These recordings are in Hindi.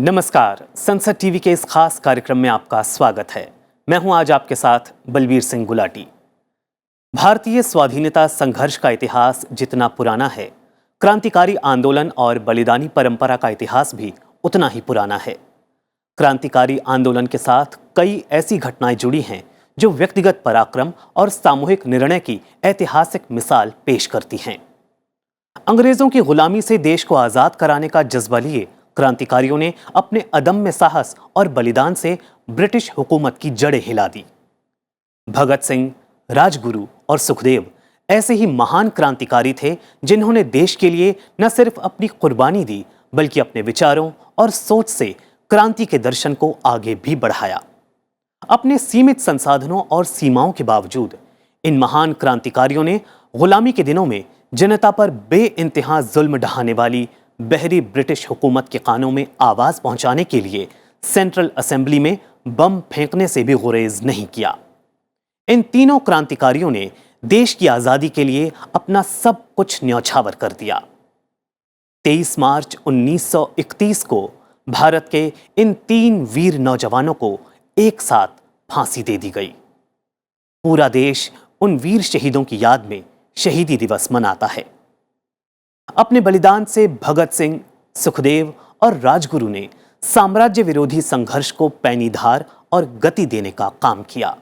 नमस्कार, संसद टीवी के इस खास कार्यक्रम में आपका स्वागत है। मैं हूं आज आपके साथ बलबीर सिंह गुलाटी। भारतीय स्वाधीनता संघर्ष का इतिहास जितना पुराना है, क्रांतिकारी आंदोलन और बलिदानी परंपरा का इतिहास भी उतना ही पुराना है। क्रांतिकारी आंदोलन के साथ कई ऐसी घटनाएं जुड़ी हैं जो व्यक्तिगत पराक्रम और सामूहिक निर्णय की ऐतिहासिक मिसाल पेश करती हैं। अंग्रेजों की गुलामी से देश को आजाद कराने का जज्बा लिए क्रांतिकारियों ने अपने अदम्य साहस और बलिदान से ब्रिटिश हुकूमत की जड़ें हिला दी। भगत सिंह, राजगुरु और सुखदेव ऐसे ही महान क्रांतिकारी थे जिन्होंने देश के लिए न सिर्फ अपनी कुर्बानी दी बल्कि अपने विचारों और सोच से क्रांति के दर्शन को आगे भी बढ़ाया। अपने सीमित संसाधनों और सीमाओं के बावजूद इन महान क्रांतिकारियों ने गुलामी के दिनों में जनता पर बेइंतहा जुल्म ढहाने वाली बहरी ब्रिटिश हुकूमत के कानों में आवाज पहुंचाने के लिए सेंट्रल असेंबली में बम फेंकने से भी गुरेज नहीं किया। इन तीनों क्रांतिकारियों ने देश की आजादी के लिए अपना सब कुछ न्यौछावर कर दिया। 23 मार्च 1931 को भारत के इन तीन वीर नौजवानों को एक साथ फांसी दे दी गई। पूरा देश उन वीर शहीदों की याद में शहीदी दिवस मनाता है। अपने बलिदान से भगत सिंह, सुखदेव और राजगुरु ने साम्राज्य विरोधी संघर्ष को पैनी धार और गति देने का काम किया।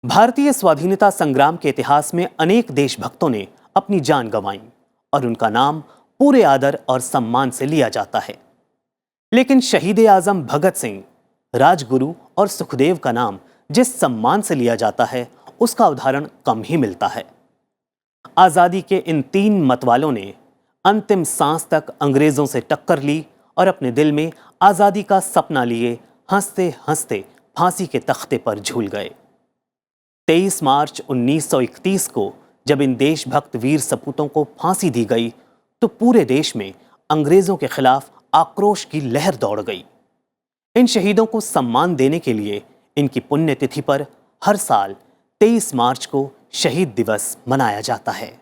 भारतीय स्वाधीनता संग्राम के इतिहास में अनेक देशभक्तों ने अपनी जान गंवाई और उनका नाम पूरे आदर और सम्मान से लिया जाता है। लेकिन शहीद आजम भगत सिंह, राजगुरु और सुखदेव का नाम जिस सम्मान से लिया जाता है उसका उदाहरण कम ही मिलता है। आजादी के इन तीन मतवालों ने अंतिम सांस तक अंग्रेजों से टक्कर ली और अपने दिल में आजादी का सपना लिए हंसते हंसते फांसी के तख्ते पर झूल गए। 23 मार्च 1931 को जब इन देशभक्त वीर सपूतों को फांसी दी गई तो पूरे देश में अंग्रेजों के खिलाफ आक्रोश की लहर दौड़ गई। इन शहीदों को सम्मान देने के लिए इनकी पुण्यतिथि पर हर साल 23 मार्च को शहीद दिवस मनाया जाता है।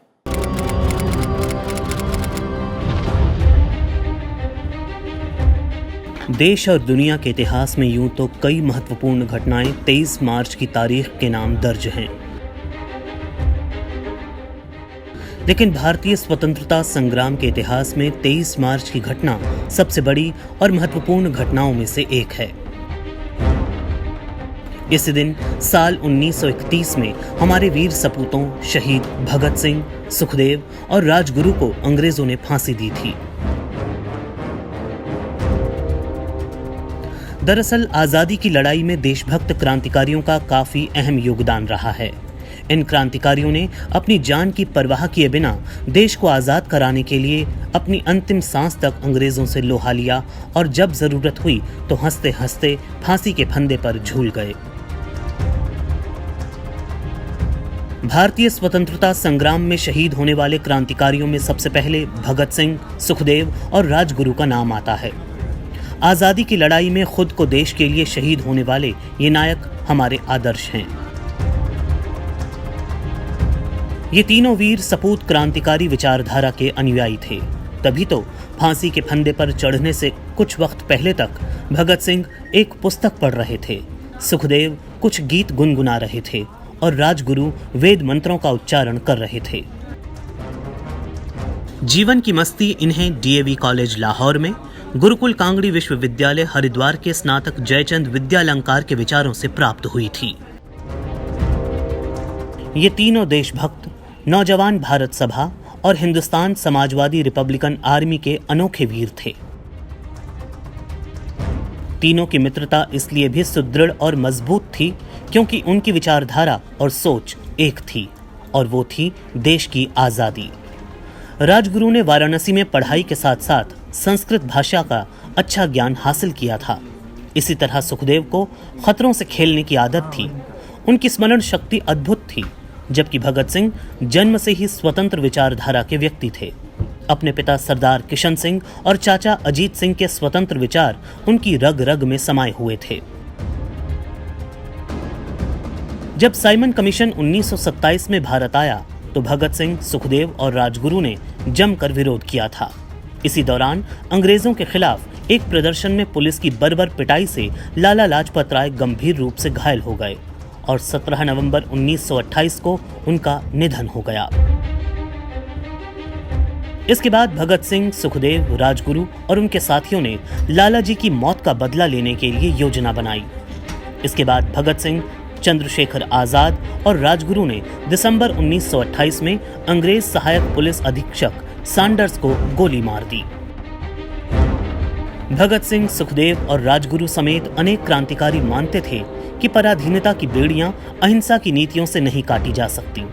देश और दुनिया के इतिहास में यूं तो कई महत्वपूर्ण घटनाएं 23 मार्च की तारीख के नाम दर्ज हैं। लेकिन भारतीय स्वतंत्रता संग्राम के इतिहास में 23 मार्च की घटना सबसे बड़ी और महत्वपूर्ण घटनाओं में से एक है। इस दिन साल 1931 में हमारे वीर सपूतों शहीद भगत सिंह, सुखदेव और राजगुरु को अंग्रेजों ने फांसी दी थी। दरअसल आजादी की लड़ाई में देशभक्त क्रांतिकारियों का काफी अहम योगदान रहा है। इन क्रांतिकारियों ने अपनी जान की परवाह किए बिना देश को आजाद कराने के लिए अपनी अंतिम सांस तक अंग्रेजों से लोहा लिया और जब जरूरत हुई तो हंसते हंसते फांसी के फंदे पर झूल गए। भारतीय स्वतंत्रता संग्राम में शहीद होने वाले क्रांतिकारियों में सबसे पहले भगत सिंह, सुखदेव और राजगुरु का नाम आता है। आजादी की लड़ाई में खुद को देश के लिए शहीद होने वाले ये नायक हमारे आदर्श हैं। ये तीनों वीर सपूत क्रांतिकारी विचारधारा के अनुयायी थे। तभी तो फांसी के फंदे पर चढ़ने से कुछ वक्त पहले तक भगत सिंह एक पुस्तक पढ़ रहे थे, सुखदेव कुछ गीत गुनगुना रहे थे और राजगुरु वेद मंत्रों का उच्चारण कर रहे थे। जीवन की मस्ती इन्हें डीएवी कॉलेज लाहौर में, गुरुकुल कांगड़ी विश्वविद्यालय हरिद्वार के स्नातक जयचंद विद्यालंकार के विचारों से प्राप्त हुई थी। ये तीनों देशभक्त नौजवान भारत सभा और हिंदुस्तान समाजवादी रिपब्लिकन आर्मी के अनोखे वीर थे। तीनों की मित्रता इसलिए भी सुदृढ़ और मजबूत थी क्योंकि उनकी विचारधारा और सोच एक थी और वो थी देश की आजादी। राजगुरु ने वाराणसी में पढ़ाई के साथ साथ संस्कृत भाषा का अच्छा ज्ञान हासिल किया था। इसी तरह सुखदेव को खतरों से खेलने की आदत थी। उनकी स्मरण शक्ति अद्भुत थी। जबकि भगत सिंह जन्म से ही स्वतंत्र विचारधारा के व्यक्ति थे। अपने पिता सरदार किशन सिंह और चाचा अजीत सिंह के स्वतंत्र विचार उनकी रग रग में समाये हुए थे। जब साइमन कमीशन 1927 में भारत आया तो भगत सिंह, सुखदेव और राजगुरु ने जमकर विरोध किया था। इसी दौरान अंग्रेजों के खिलाफ एक प्रदर्शन में पुलिस की बर्बर पिटाई से लाला लाजपत राय गंभीर रूप से घायल हो गए और 17 नवंबर 1928 को उनका निधन हो गया। इसके बाद भगत सिंह, सुखदेव, राजगुरु और उनके साथियों ने लाला जी की मौत का बदला लेने के लिए योजना बनाई। इसके बाद भगत सिंह, चंद्रशेखर आजाद और राजगुरु ने दिसंबर 1928 में अंग्रेज सहायक पुलिस अधीक्षक सैंडर्स को गोली मार दी। भगत सिंह, सुखदेव और राजगुरु समेत अनेक क्रांतिकारी मानते थे कि पराधीनता की बेड़ियां अहिंसा की नीतियों से नहीं काटी जा सकती।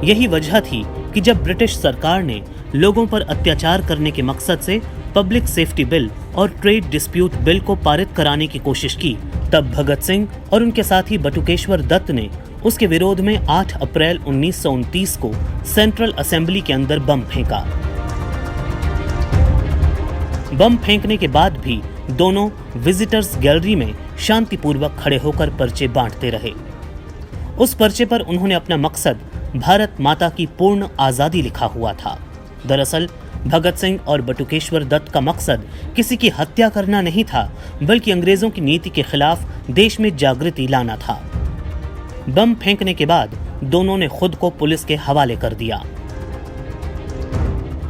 यही वजह थी कि जब ब्रिटिश सरकार ने लोगों पर अत्याचार करने के मकसद से पब्लिक सेफ्टी बिल और ट्रेड डिस्प्यूट बिल को पारित कराने की कोशिश की, तब भगत सिंह और उनके साथी बटुकेश्वर दत्त ने उसके विरोध में 8 अप्रैल 1929 को सेंट्रल असेंबली के अंदर बम फेंका। बम फेंकने के बाद भी दोनों विजिटर्स गैलरी में शांतिपूर्वक खड़े होकर पर्चे बांटते रहे। उस पर्चे पर उन्होंने अपना मकसद भारत माता की पूर्ण आजादी लिखा हुआ था। दरअसल भगत सिंह और बटुकेश्वर दत्त का मकसद किसी की हत्या करना नहीं था, बल्कि अंग्रेजों की नीति के खिलाफ देश में जागृति लाना था। बम फेंकने के बाद दोनों ने खुद को पुलिस के हवाले कर दिया।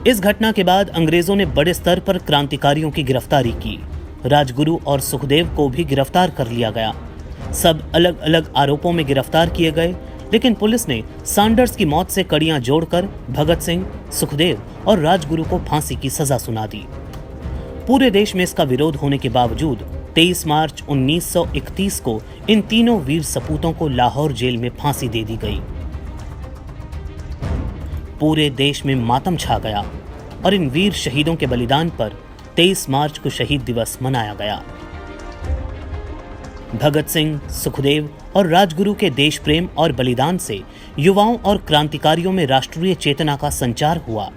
इस घटना के बाद अंग्रेजों ने बड़े स्तर पर क्रांतिकारियों की गिरफ्तारी की। राजगुरु और सुखदेव को भी गिरफ्तार कर लिया गया। सब अलग अलग आरोपों में गिरफ्तार किए गए, लेकिन पुलिस ने सैंडर्स की मौत से कड़ियां जोड़कर भगत सिंह, सुखदेव और राजगुरु को फांसी की सजा सुना दी। पूरे देश में इसका विरोध होने के बावजूद 23 मार्च 1931 को इन तीनों वीर सपूतों को लाहौर जेल में फांसी दे दी गई। पूरे देश में मातम छा गया और इन वीर शहीदों के बलिदान पर 23 मार्च को शहीद दिवस मनाया गया। भगत सिंह, सुखदेव और राजगुरु के देश प्रेम और बलिदान से युवाओं और क्रांतिकारियों में राष्ट्रीय चेतना का संचार हुआ।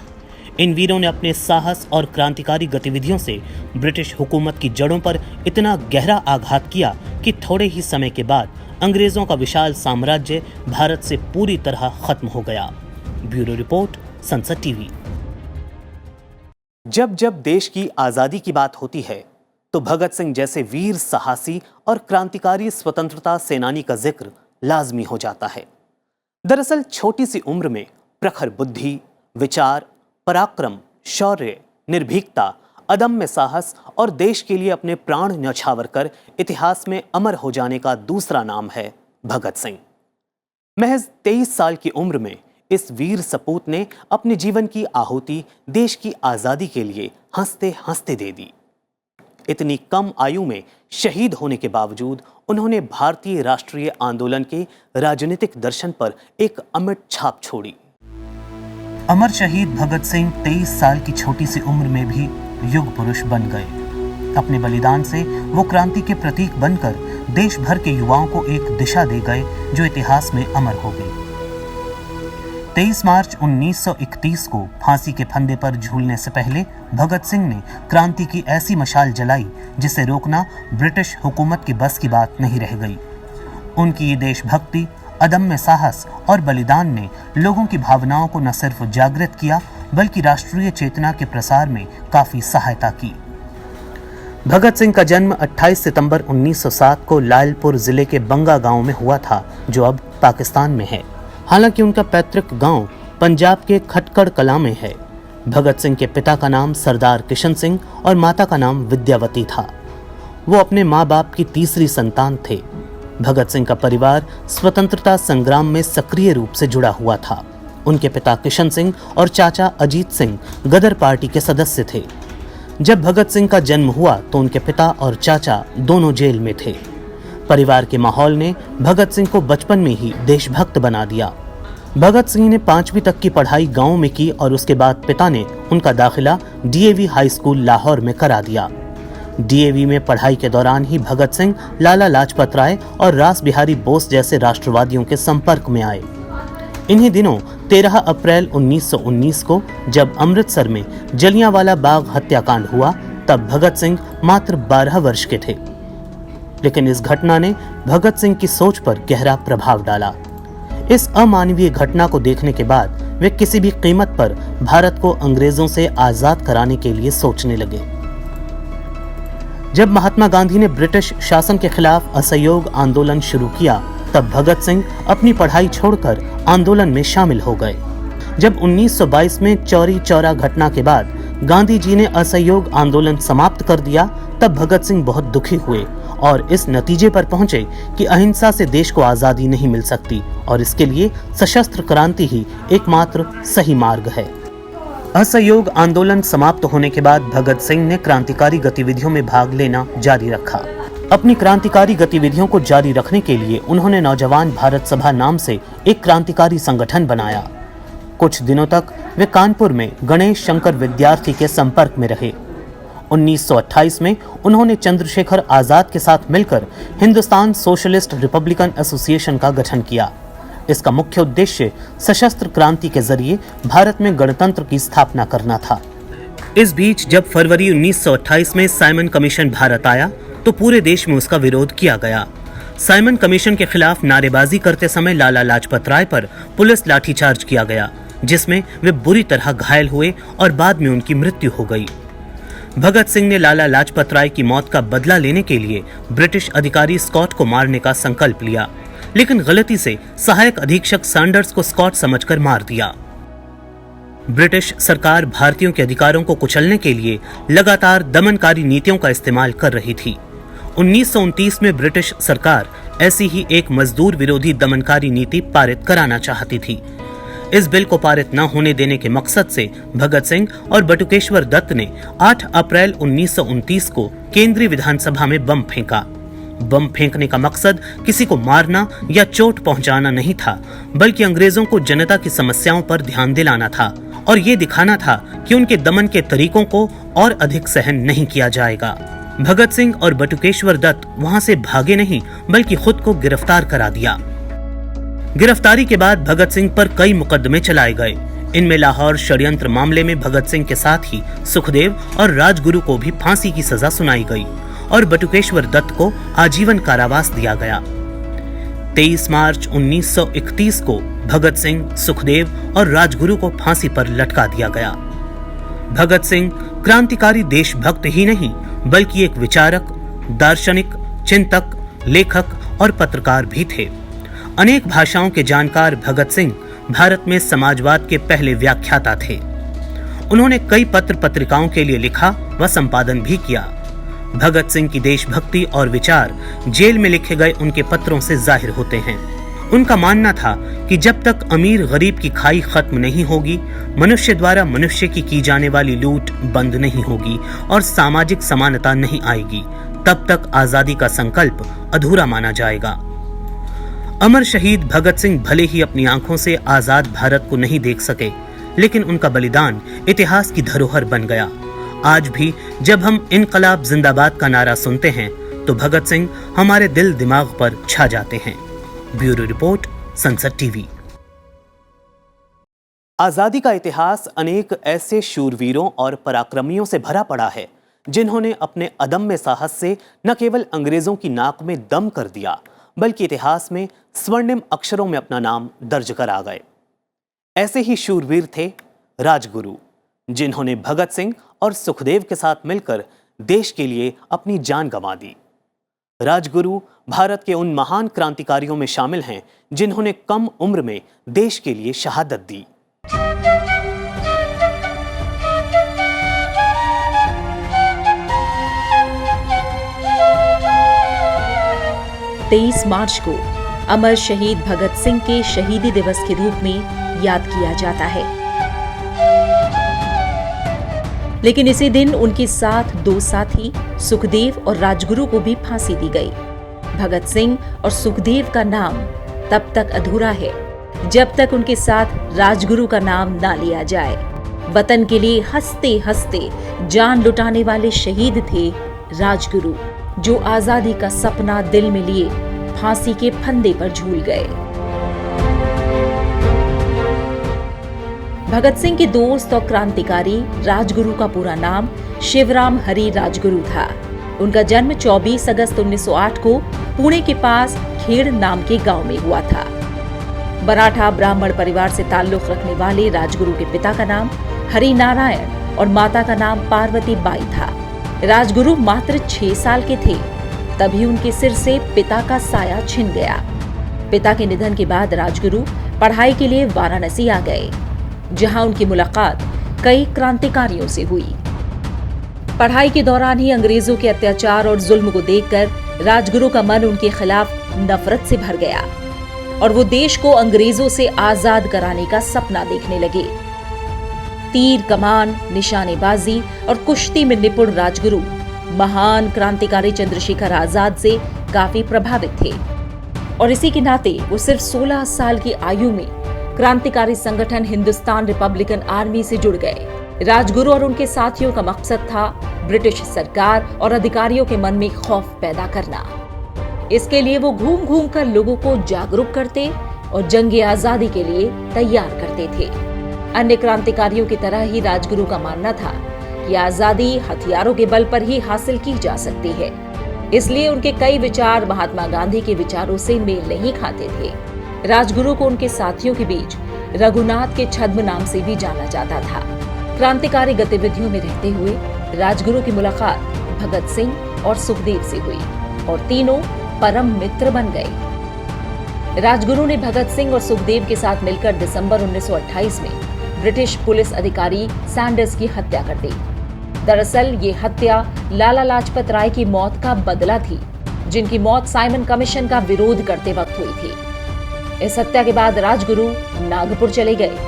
इन वीरों ने अपने साहस और क्रांतिकारी गतिविधियों से ब्रिटिश हुकूमत की जड़ों पर इतना गहरा आघात किया कि थोड़े ही समय के बाद अंग्रेजों का विशाल साम्राज्य भारत से पूरी तरह खत्म हो गया। ब्यूरो रिपोर्ट, संसद टीवी। जब जब देश की आजादी की बात होती है तो भगत सिंह जैसे वीर साहसी और क्रांतिकारी स्वतंत्रता सेनानी का जिक्र लाजमी हो जाता है। दरअसल छोटी सी उम्र में प्रखर बुद्धि, विचार, पराक्रम, शौर्य, निर्भीकता, अदम्य साहस और देश के लिए अपने प्राण न्यौछावर कर इतिहास में अमर हो जाने का दूसरा नाम है भगत सिंह। महज 23 साल की उम्र में इस वीर सपूत ने अपने जीवन की आहुति देश की आजादी के लिए हंसते हंसते दे दी। इतनी कम आयु में शहीद होने के बावजूद उन्होंने भारतीय राष्ट्रीय आंदोलन के राजनीतिक दर्शन पर एक अमिट छाप छोड़ी। अमर शहीद भगत सिंह 23 साल की छोटी सी उम्र में भी युग पुरुष बन गए। अपने बलिदान से वो क्रांति के प्रतीक बनकर देश भर के युवाओं को एक दिशा दे गए जो इतिहास में अमर हो गई। 23 मार्च 1931 को फांसी के फंदे पर झूलने से पहले भगत सिंह ने क्रांति की ऐसी मशाल जलाई जिसे रोकना ब्रिटिश हुकूमत की बस की बात नहीं रह गई। उनकी ये देशभक्ति, अदम्य साहस और बलिदान ने लोगों की भावनाओं को न सिर्फ जागृत किया बल्कि राष्ट्रीय चेतना के प्रसार में काफी सहायता की। भगत सिंह का जन्म 28 सितंबर 1907 को लालपुर जिले के बंगा गांव में हुआ था, जो अब पाकिस्तान में है। हालांकि उनका पैतृक गांव पंजाब के खटकड़ कलां में है। भगत सिंह के पिता का नाम सरदार किशन सिंह और माता का नाम विद्यावती था। वो अपने माँ बाप की तीसरी संतान थे। भगत सिंह का परिवार स्वतंत्रता संग्राम में सक्रिय रूप से जुड़ा हुआ था। उनके पिता किशन सिंह और चाचा अजीत सिंह गदर पार्टी के सदस्य थे। जब भगत सिंह का जन्म हुआ तो उनके पिता और चाचा दोनों जेल में थे। परिवार के माहौल ने भगत सिंह को बचपन में ही देशभक्त बना दिया। भगत सिंह ने 5वीं तक की पढ़ाई गांव में की और उसके बाद पिता ने उनका दाखिला DAV हाई स्कूल लाहौर में करा दिया। डीएवी में पढ़ाई के दौरान ही भगत सिंह लाला लाजपत राय और रास बिहारी बोस जैसे राष्ट्रवादियों के संपर्क में आए। इन्हीं दिनों 13 अप्रैल 1919 को जब अमृतसर में जलियांवाला बाग हत्याकांड हुआ, तब भगत सिंह मात्र 12 वर्ष के थे। लेकिन इस घटना ने भगत सिंह की सोच पर गहरा प्रभाव डाला। इस अमानवीय घटना को देखने के बाद वे किसी भी कीमत पर भारत को अंग्रेजों से आजाद कराने के लिए सोचने लगे। जब महात्मा गांधी ने ब्रिटिश शासन के खिलाफ असहयोग आंदोलन शुरू किया, तब भगत सिंह अपनी पढ़ाई छोड़कर आंदोलन में शामिल हो गए। जब 1922 में चौरी चौरा घटना के बाद गांधी जी ने असहयोग आंदोलन समाप्त कर दिया, तब भगत सिंह बहुत दुखी हुए और इस नतीजे पर पहुंचे कि अहिंसा से देश को आजादी नहीं मिल सकती और इसके लिए सशस्त्र क्रांति ही एकमात्र सही मार्ग है। असहयोग आंदोलन समाप्त होने के बाद भगत सिंह ने क्रांतिकारी गतिविधियों में भाग लेना जारी रखा। अपनी क्रांतिकारी गतिविधियों को जारी रखने के लिए उन्होंने नौजवान भारत सभा नाम से एक क्रांतिकारी संगठन बनाया। कुछ दिनों तक वे कानपुर में गणेश शंकर विद्यार्थी के संपर्क में रहे। 1928 में उन्होंने चंद्रशेखर आजाद के साथ मिलकर हिंदुस्तान सोशलिस्ट रिपब्लिकन एसोसिएशन का गठन किया। इसका मुख्य उद्देश्य सशस्त्र क्रांति के जरिए भारत में गणतंत्र की स्थापना करना था। इस बीच जब फरवरी 1928 में साइमन कमीशन भारत आया, तो पूरे देश में उसका विरोध किया गया। साइमन कमीशन के खिलाफ नारेबाजी करते समय लाला लाजपत राय पर पुलिस लाठीचार्ज किया गया, जिसमें वे बुरी तरह घायल हुए और बाद में उनकी मृत्यु हो गई। भगत सिंह ने लाला लाजपत राय की मौत का बदला लेने के लिए ब्रिटिश अधिकारी स्कॉट को मारने का संकल्प लिया, लेकिन गलती से सहायक अधीक्षक सैंडर्स को स्कॉट समझकर मार दिया। ब्रिटिश सरकार भारतीयों के अधिकारों को कुचलने के लिए लगातार दमनकारी नीतियों का इस्तेमाल कर रही थी। 1929 में ब्रिटिश सरकार ऐसी ही एक मजदूर विरोधी दमनकारी नीति पारित कराना चाहती थी। इस बिल को पारित न होने देने के मकसद से भगत सिंह और बटुकेश्वर दत्त ने 8 अप्रैल 1929 को केंद्रीय विधानसभा में बम फेंका। बम फेंकने का मकसद किसी को मारना या चोट पहुंचाना नहीं था, बल्कि अंग्रेजों को जनता की समस्याओं पर ध्यान दिलाना था और ये दिखाना था कि उनके दमन के तरीकों को और अधिक सहन नहीं किया जाएगा। भगत सिंह और बटुकेश्वर दत्त वहां से भागे नहीं, बल्कि खुद को गिरफ्तार करा दिया। गिरफ्तारी के बाद भगत सिंह पर कई मुकदमे चलाए गए। इनमें लाहौर षड्यंत्र मामले में भगत सिंह के साथ ही सुखदेव और राजगुरु को भी फांसी की सजा सुनाई गई और बटुकेश्वर दत्त को आजीवन कारावास दिया गया। 23 मार्च 1931 को भगत सिंह, सुखदेव और राजगुरु को फांसी पर लटका दिया गया। भगत सिंह क्रांतिकारी देशभक्त ही नहीं, बल्कि एक विचारक, दार्शनिक, चिंतक, लेखक और पत्रकार भी थे। अनेक भाषाओं के जानकार भगत सिंह भारत में समाजवाद के पहले व्याख्याता थे। उन्होंने कई पत्र पत्रिकाओं के लिए लिखा व संपादन भी किया। भगत सिंह की देशभक्ति और विचार जेल में लिखे गए उनके पत्रों से जाहिर होते हैं। उनका मानना था कि जब तक अमीर गरीब की खाई खत्म नहीं होगी, मनुष्य द्वारा मनुष्य की जाने वाली लूट बंद नहीं होगी और सामाजिक समानता नहीं आएगी, तब तक आजादी का संकल्प अधूरा माना जाएगा। अमर शहीद भगत सिंह भले ही अपनी आंखों से आजाद भारत को नहीं देख सके, लेकिन उनका बलिदान इतिहास की धरोहर बन गया। आज भी जब हम इनकलाब जिंदाबाद का नारा सुनते हैं, तो भगत सिंह हमारे दिल दिमाग पर छा जाते हैं। ब्यूरो रिपोर्ट, संसद टीवी। आजादी का इतिहास अनेक ऐसे शूरवीरों और पराक्रमियों से भरा पड़ा है, जिन्होंने अपने अदम्य साहस से न केवल अंग्रेजों की नाक में दम कर दिया, बल्कि इतिहास में स्वर्णिम अक्षरों में अपना नाम दर्ज करा गए। ऐसे ही शूरवीर थे राजगुरु, जिन्होंने भगत सिंह और सुखदेव के साथ मिलकर देश के लिए अपनी जान गंवा दी। राजगुरु भारत के उन महान क्रांतिकारियों में शामिल हैं, जिन्होंने कम उम्र में देश के लिए शहादत दी। 23 मार्च को अमर शहीद भगत सिंह के शहीदी दिवस के रूप में याद किया जाता है। लेकिन इसी दिन उनके साथ 2 साथी सुखदेव और राजगुरु को भी फांसी दी गई। भगत सिंह और सुखदेव का नाम तब तक अधूरा है जब तक उनके साथ राजगुरु का नाम ना लिया जाए। वतन के लिए हंसते हंसते जान लुटाने वाले शहीद थे राजगुरु, जो आजादी का सपना दिल में लिए फांसी के फंदे पर झूल गए। भगत सिंह के दोस्त और क्रांतिकारी राजगुरु का पूरा नाम शिवराम हरी राजगुरु था। उनका जन्म 24 अगस्त 1908 को पुणे के पास खेड़ नाम के गांव में हुआ था। मराठा ब्राह्मण परिवार से ताल्लुक रखने वाले राजगुरु के पिता का नाम हरि नारायण और माता का नाम पार्वती बाई था। राजगुरु मात्र 6 साल के थे, तभी उनके सिर से पिता का साया छिन गया। पिता के निधन के बाद राजगुरु पढ़ाई के लिए वाराणसी आ गए, जहां उनकी मुलाकात कई क्रांतिकारियों से हुई। पढ़ाई के दौरान ही अंग्रेजों के अत्याचार और जुल्म को देखकर राजगुरु का मन उनके खिलाफ नफरत से भर गया और वो देश को अंग्रेजों से आजाद कराने का सपना देखने लगे। तीर कमान, निशानेबाजी और कुश्ती में निपुण राजगुरु महान क्रांतिकारी चंद्रशेखर आजाद से काफी प्रभावित थे और इसी के नाते वो सिर्फ 16 साल की आयु में क्रांतिकारी संगठन हिंदुस्तान रिपब्लिकन आर्मी से जुड़ गए। राजगुरु और उनके साथियों का मकसद था ब्रिटिश सरकार और अधिकारियों के मन में खौफ पैदा करना। इसके लिए वो घूम घूम कर लोगों को जागरूक करते और जंग आजादी के लिए तैयार करते थे। अन्य क्रांतिकारियों की तरह ही राजगुरु का मानना था कि आजादी हथियारों के बल पर ही हासिल की जा सकती है। इसलिए उनके कई विचार महात्मा गांधी के विचारों से मेल नहीं खाते थे। राजगुरु को उनके साथियों के बीच रघुनाथ के छद्म नाम से भी जाना जाता था। क्रांतिकारी गतिविधियों में रहते हुए राजगुरु की मुलाकात भगत सिंह और सुखदेव से हुई और तीनों परम मित्र बन गए। राजगुरु ने भगत सिंह और सुखदेव के साथ मिलकर दिसंबर 1928 में ब्रिटिश पुलिस अधिकारी सैंडर्स की हत्या कर दी। दरअसल ये हत्या लाला लाजपत राय की मौत का बदला थी, जिनकी मौत साइमन कमीशन का विरोध करते वक्त हुई थी। इस हत्या के बाद राजगुरु नागपुर चले गए,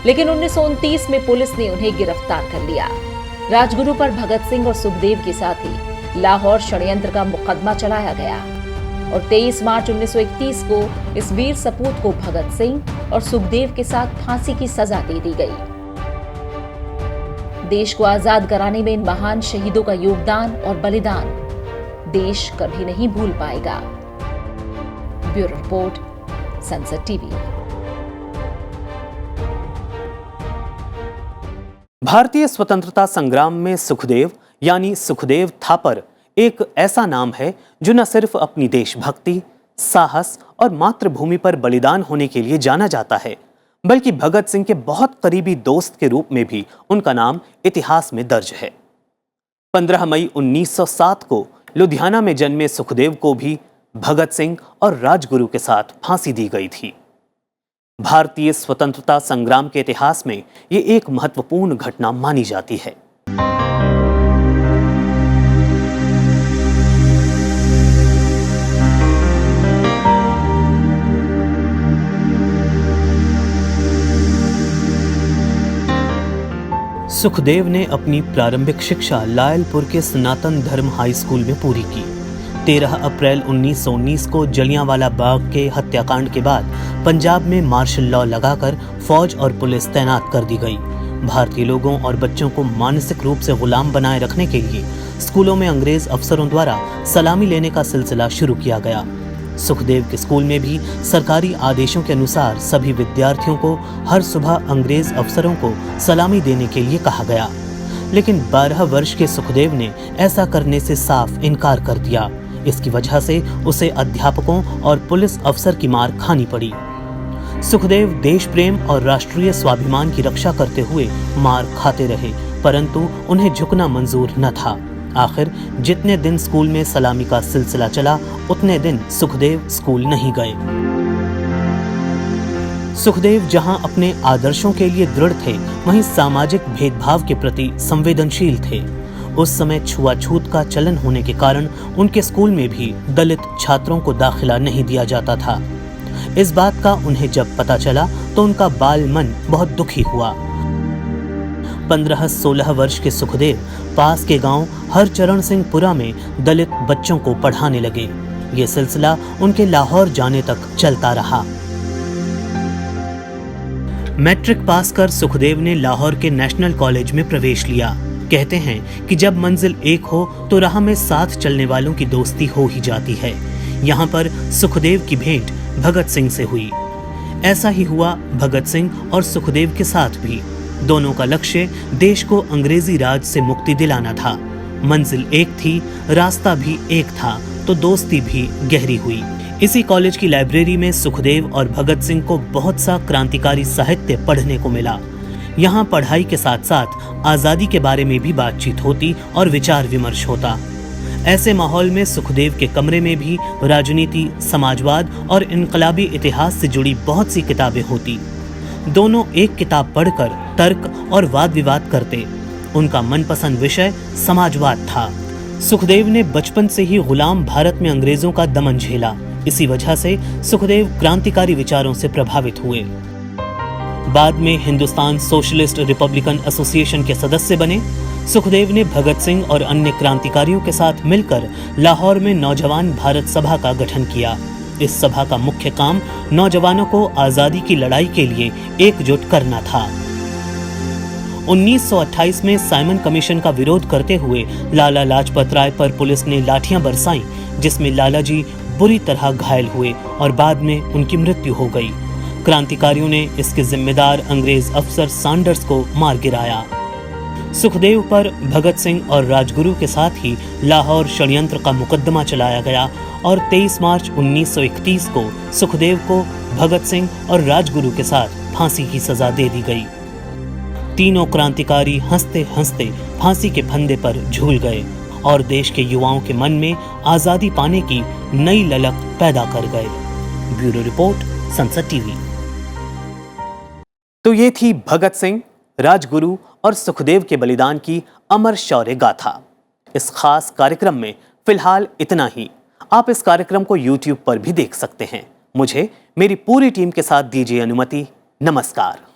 लेकिन 1929 में पुलिस ने उन्हें गिरफ्तार कर लिया। राजगुरु पर भगत सिंह और सुखदेव के साथ ही लाहौर षड्यंत्र का मुकदमा चलाया गया और 23 मार्च 1931 को इस वीर सपूत को भगत सिंह और सुखदेव के साथ फांसी की सजा दे दी गई। देश को आजाद कराने में इन महान शहीदों का योगदान और बलिदान देश कभी नहीं भूल पाएगा। Bureau report, Sansad TV. भारतीय स्वतंत्रता संग्राम में सुखदेव यानी सुखदेव थापर एक ऐसा नाम है जो न सिर्फ अपनी देशभक्ति, साहस और मातृभूमि पर बलिदान होने के लिए जाना जाता है, बल्कि भगत सिंह के बहुत करीबी दोस्त के रूप में भी उनका नाम इतिहास में दर्ज है। 15 मई 1907 को लुधियाना में जन्मे सुखदेव को भी भगत सिंह और राजगुरु के साथ फांसी दी गई थी। भारतीय स्वतंत्रता संग्राम के इतिहास में ये एक महत्वपूर्ण घटना मानी जाती है। सुखदेव ने अपनी प्रारंभिक शिक्षा लायलपुर के सनातन धर्म हाई स्कूल में पूरी की। 13 अप्रैल 1919 को जलियांवाला बाग के हत्याकांड के बाद पंजाब में मार्शल लॉ लगाकर फौज और पुलिस तैनात कर दी गई। भारतीय लोगों और बच्चों को मानसिक रूप से गुलाम बनाए रखने के लिए स्कूलों में अंग्रेज अफसरों द्वारा सलामी लेने का सिलसिला शुरू किया गया। सुखदेव के स्कूल में भी सरकारी आदेशों के अनुसार सभी विद्यार्थियों को हर सुबह अंग्रेज अफसरों को सलामी देने के लिए कहा गया, लेकिन 12 वर्ष के सुखदेव ने ऐसा करने से साफ इनकार कर दिया। इसकी वजह से उसे अध्यापकों और पुलिस अफसर की मार खानी पड़ी। सुखदेव देश प्रेम और राष्ट्रीय स्वाभिमान की रक्षा करते हुए मार खाते रहे, परंतु उन्हें झुकना मंजूर न था। आखिर जितने दिन स्कूल में सलामी का सिलसिला चला, उतने दिन सुखदेव स्कूल नहीं गए। सुखदेव जहां अपने आदर्शों के लिए दृढ़ थे, वहीं सामाजिक भेदभाव के प्रति संवेदनशील थे। उस समय छुआछूत का चलन होने के कारण उनके स्कूल में भी दलित छात्रों को दाखिला नहीं दिया जाता था। इस बात का उन्हें जब पता चला तो उनका बाल मन बहुत दुखी हुआ। 15-16 वर्ष के सुखदेव पास के गांव हरचरण सिंहपुरा में दलित बच्चों को पढ़ाने लगे। ये सिलसिला उनके लाहौर जाने तक चलता रहा। मैट्रिक पास कर सुखदेव ने लाहौर के नेशनल कॉलेज में प्रवेश लिया। कहते हैं कि जब मंजिल एक हो तो राह में साथ चलने वालों की दोस्ती हो ही जाती है। यहाँ पर सुखदेव की भेंट भगत सिंह से हुई। ऐसा ही हुआ भगत सिंह और सुखदेव के साथ भी। दोनों का लक्ष्य देश को अंग्रेजी राज से मुक्ति दिलाना था। मंजिल एक थी, रास्ता भी एक था, तो दोस्ती भी गहरी हुई। इसी कॉलेज की लाइब्रेरी में सुखदेव और भगत सिंह को बहुत सा क्रांतिकारी साहित्य पढ़ने को मिला। यहाँ पढ़ाई के साथ साथ आजादी के बारे में भी बातचीत होती और विचार विमर्श होता। ऐसे माहौल में सुखदेव के कमरे में भी राजनीति, समाजवाद और इनकलाबी इतिहास से जुड़ी बहुत सी किताबें होती। दोनों एक किताब पढ़कर तर्क और वाद विवाद करते। उनका मनपसंद विषय समाजवाद था। सुखदेव ने बचपन से ही गुलाम भारत में अंग्रेजों का दमन झेला। इसी वजह से सुखदेव क्रांतिकारी विचारों से प्रभावित हुए। बाद में हिंदुस्तान सोशलिस्ट रिपब्लिकन एसोसिएशन के सदस्य बने। सुखदेव ने भगत सिंह और अन्य क्रांतिकारियों के साथ मिलकर लाहौर में नौजवान भारत सभा का गठन किया। इस सभा का मुख्य काम नौजवानों को आजादी की लड़ाई के लिए एकजुट करना था। 1928 में साइमन कमीशन का विरोध करते हुए लाला लाजपत राय पर पुलिस ने लाठियां बरसाईं, जिसमें लाला जी बुरी तरह घायल हुए और बाद में उनकी मृत्यु हो गई। क्रांतिकारियों ने इसके जिम्मेदार अंग्रेज अफसर सैंडर्स को मार गिराया। सुखदेव पर भगत सिंह और राजगुरु के साथ ही लाहौर षड्यंत्र का मुकदमा चलाया गया और 23 मार्च 1931 को सुखदेव को भगत सिंह और राजगुरु के साथ फांसी की सजा दे दी गई। तीनों क्रांतिकारी हंसते हंसते फांसी के फंदे पर झूल गए और देश के युवाओं के मन में आजादी पाने की नई ललक पैदा कर गए। ब्यूरो रिपोर्ट, संसद टीवी। तो ये थी भगत सिंह, राजगुरु और सुखदेव के बलिदान की अमर शौर्य गाथा। इस खास कार्यक्रम में फिलहाल इतना ही। आप इस कार्यक्रम को YouTube पर भी देख सकते हैं। मुझे मेरी पूरी टीम के साथ दीजिए अनुमति। नमस्कार।